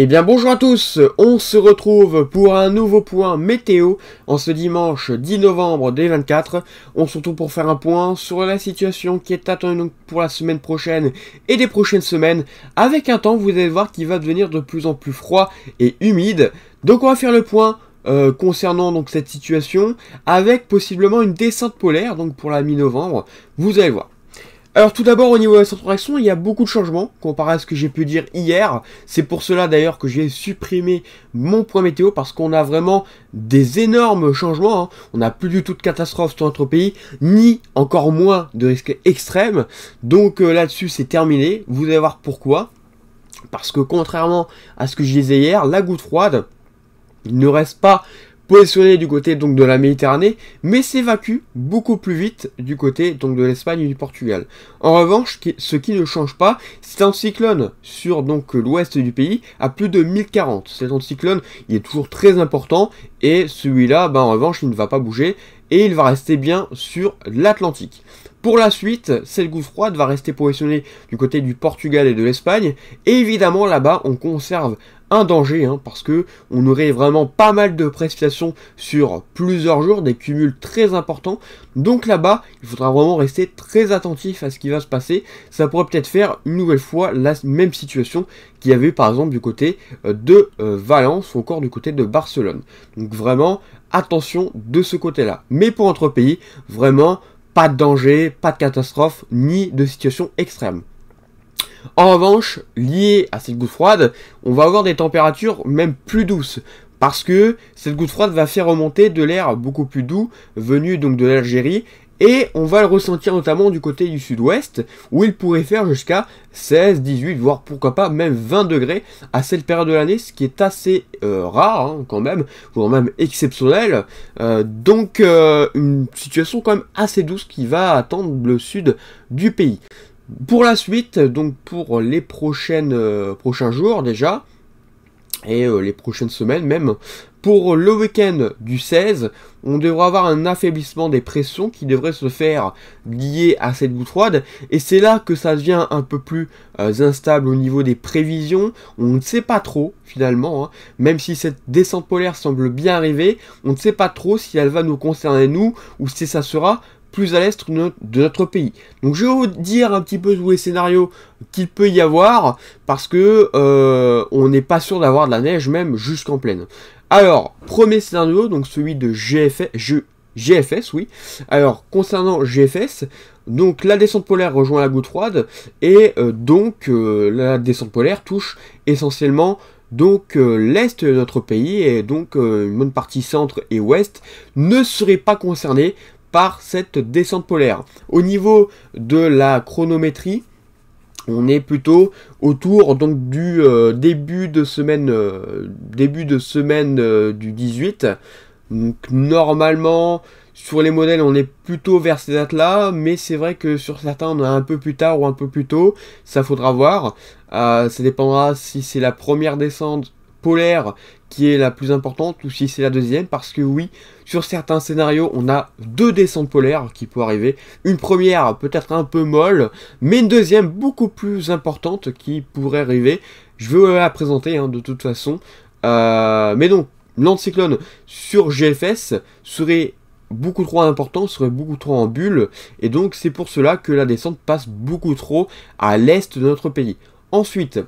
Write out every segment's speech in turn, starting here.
Eh bien bonjour à tous, on se retrouve pour un nouveau point météo en ce dimanche 10 novembre 2024. On se retrouve pour faire un point sur la situation qui est attendue pour la semaine prochaine et des prochaines semaines, avec un temps, vous allez voir, qui va devenir de plus en plus froid et humide. Donc on va faire le point concernant donc cette situation, avec possiblement une descente polaire, donc pour la mi-novembre, vous allez voir. Alors tout d'abord au niveau de la centration, il y a beaucoup de changements comparé à ce que j'ai pu dire hier. C'est pour cela d'ailleurs que j'ai supprimé mon point météo, parce qu'on a vraiment des énormes changements, hein. On n'a plus du tout de catastrophe sur notre pays, ni encore moins de risques extrêmes. Donc là-dessus c'est terminé, vous allez voir pourquoi. Parce que contrairement à ce que je disais hier, la goutte froide, il ne reste pas positionné du côté donc de la Méditerranée, mais s'évacue beaucoup plus vite du côté donc de l'Espagne et du Portugal. En revanche, ce qui ne change pas, c'est un cyclone sur donc l'ouest du pays à plus de 1040. Cet anticyclone, il est toujours très important, et celui-là, en revanche, il ne va pas bouger et il va rester bien sur l'Atlantique. Pour la suite, cette goutte froide va rester positionnée du côté du Portugal et de l'Espagne, et évidemment là-bas on conserve un danger, parce que on aurait vraiment pas mal de précipitations sur plusieurs jours, des cumuls très importants. Donc là-bas, il faudra vraiment rester très attentif à ce qui va se passer. Ça pourrait peut-être faire une nouvelle fois la même situation qu'il y avait eu par exemple du côté de Valence ou encore du côté de Barcelone. Donc vraiment, attention de ce côté-là. Mais pour notre pays, vraiment, pas de danger, pas de catastrophe, ni de situation extrême. En revanche, lié à cette goutte froide, on va avoir des températures même plus douces, parce que cette goutte froide va faire remonter de l'air beaucoup plus doux, venu donc de l'Algérie, et on va le ressentir notamment du côté du sud-ouest, où il pourrait faire jusqu'à 16, 18, voire pourquoi pas même 20 degrés à cette période de l'année, ce qui est assez rare quand même, voire même exceptionnel. Donc une situation quand même assez douce qui va attendre le sud du pays. Pour la suite, donc pour les prochains jours déjà, et les prochaines semaines même, pour le week-end du 16, on devra avoir un affaiblissement des pressions qui devrait se faire lié à cette goutte froide, et c'est là que ça devient un peu plus instable au niveau des prévisions. On ne sait pas trop finalement, même si cette descente polaire semble bien arriver, on ne sait pas trop si elle va nous concerner nous, ou si ça sera plus à l'est de notre pays. Donc je vais vous dire un petit peu tous les scénarios qu'il peut y avoir, parce que on n'est pas sûr d'avoir de la neige même jusqu'en plaine. Alors, premier scénario, donc celui de GFS, oui. Alors, concernant GFS, donc la descente polaire rejoint la goutte froide, et la descente polaire touche essentiellement donc l'est de notre pays, et donc une bonne partie centre et ouest ne serait pas concernée par cette descente polaire. Au niveau de la chronométrie, on est plutôt autour donc du début de semaine du 18. Donc normalement sur les modèles on est plutôt vers ces dates là, mais c'est vrai que sur certains on est un peu plus tard ou un peu plus tôt, ça faudra voir. Ça dépendra si c'est la première descente polaire qui est la plus importante ou si c'est la deuxième, parce que oui, sur certains scénarios on a deux descentes polaires qui peuvent arriver, une première peut-être un peu molle, mais une deuxième beaucoup plus importante qui pourrait arriver. Je vais la présenter de toute façon, mais donc l'anticyclone sur GFS serait beaucoup trop important, serait beaucoup trop en bulle, et donc c'est pour cela que la descente passe beaucoup trop à l'est de notre pays. Ensuite,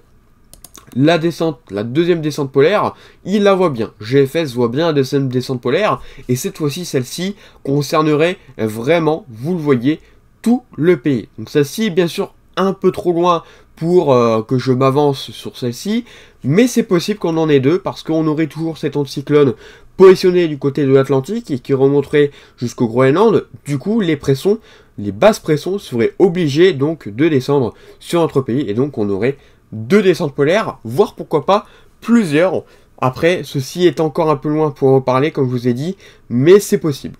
la deuxième descente polaire, il la voit bien. GFS voit bien la deuxième descente polaire, et cette fois-ci, celle-ci concernerait vraiment, vous le voyez, tout le pays. Donc celle-ci, bien sûr, un peu trop loin pour que je m'avance sur celle-ci, mais c'est possible qu'on en ait deux, parce qu'on aurait toujours cet anticyclone positionné du côté de l'Atlantique et qui remonterait jusqu'au Groenland. Du coup, les basses pressions seraient obligées donc de descendre sur notre pays, et donc on aurait deux descentes polaires, voire pourquoi pas plusieurs. Après, ceci est encore un peu loin pour en parler, comme je vous ai dit, mais c'est possible.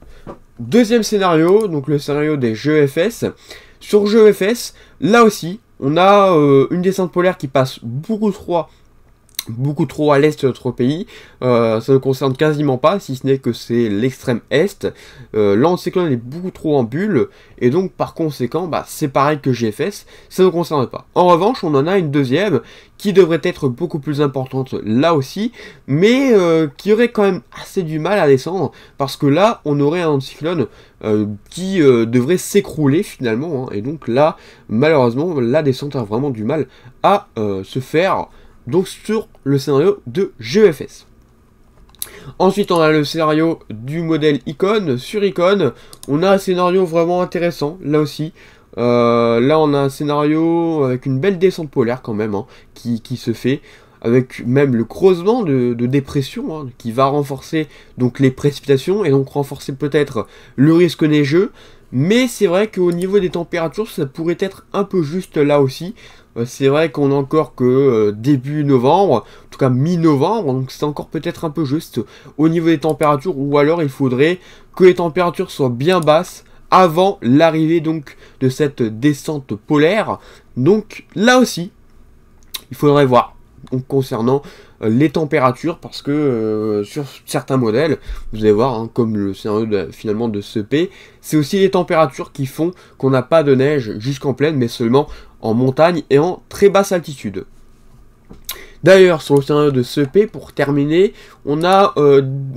Deuxième scénario, donc le scénario des GFS. Sur GFS, là aussi, on a une descente polaire qui passe beaucoup trop beaucoup trop à l'est de notre pays, ça ne concerne quasiment pas, si ce n'est que c'est l'extrême est. L'anticyclone est beaucoup trop en bulle, et donc par conséquent, bah, c'est pareil que GFS, ça ne concerne pas. En revanche, on en a une deuxième, qui devrait être beaucoup plus importante là aussi, mais qui aurait quand même assez du mal à descendre, parce que là, on aurait un anticyclone qui devrait s'écrouler finalement, hein, et donc là, malheureusement, la descente a vraiment du mal à se faire, donc sur le scénario de GEFS. Ensuite, on a le scénario du modèle Icon. Sur Icon, on a un scénario vraiment intéressant, là aussi. Là, on a un scénario avec une belle descente polaire quand même, hein, qui se fait, avec même le creusement de dépression, hein, qui va renforcer donc les précipitations, et donc renforcer peut-être le risque neigeux. Mais c'est vrai qu'au niveau des températures, ça pourrait être un peu juste là aussi. C'est vrai qu'on n'a encore que début novembre, en tout cas mi-novembre, donc c'est encore peut-être un peu juste au niveau des températures, ou alors il faudrait que les températures soient bien basses avant l'arrivée donc de cette descente polaire. Donc là aussi, il faudrait voir donc, concernant les températures, parce que sur certains modèles, vous allez voir, hein, comme le scénario finalement de CP, c'est aussi les températures qui font qu'on n'a pas de neige jusqu'en plaine, mais seulement en montagne et en très basse altitude. D'ailleurs, sur le scénario de CP, pour terminer, on a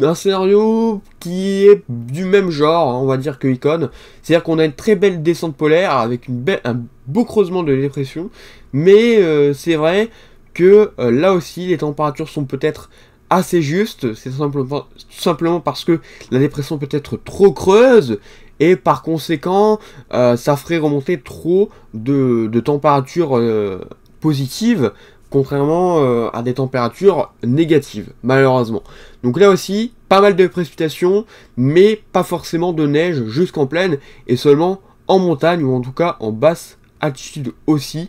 un scénario qui est du même genre, hein, on va dire que Icon. C'est-à-dire qu'on a une très belle descente polaire avec un beau creusement de dépression, mais c'est vrai que là aussi, les températures sont peut-être assez justes. C'est tout simplement parce que la dépression peut être trop creuse, et par conséquent, ça ferait remonter trop de températures positives, contrairement à des températures négatives, malheureusement. Donc là aussi, pas mal de précipitations, mais pas forcément de neige jusqu'en plaine, et seulement en montagne, ou en tout cas en basse altitude aussi.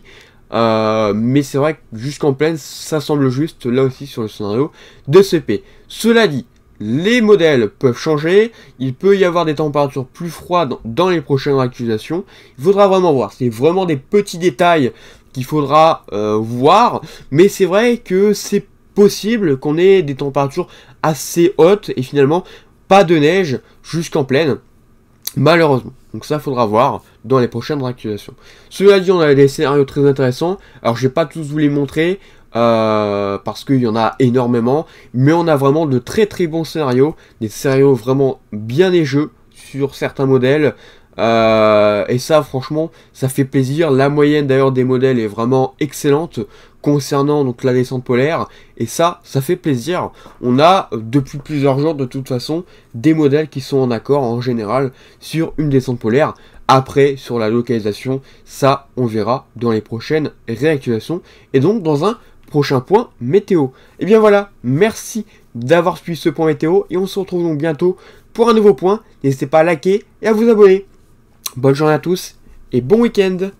Mais c'est vrai que jusqu'en plaine, ça semble juste, là aussi, sur le scénario de CP. Cela dit, les modèles peuvent changer, il peut y avoir des températures plus froides dans les prochaines actualisations. Il faudra vraiment voir, c'est vraiment des petits détails qu'il faudra voir, mais c'est vrai que c'est possible qu'on ait des températures assez hautes et finalement pas de neige jusqu'en plaine, malheureusement. Donc ça, faudra voir dans les prochaines actualisations. Cela dit, on a des scénarios très intéressants. Alors, je vais pas tous vous les montrer, parce qu'il y en a énormément, mais on a vraiment de très très bons scénarios, des scénarios vraiment bien neigeux sur certains modèles, et ça franchement ça fait plaisir. La moyenne d'ailleurs des modèles est vraiment excellente concernant donc la descente polaire, et ça fait plaisir. On a depuis plusieurs jours de toute façon des modèles qui sont en accord en général sur une descente polaire. Après, sur la localisation, ça on verra dans les prochaines réactualisations, et donc dans un prochain point météo. Et bien voilà, merci d'avoir suivi ce point météo, et on se retrouve donc bientôt pour un nouveau point. N'hésitez pas à liker et à vous abonner. Bonne journée à tous et bon week-end.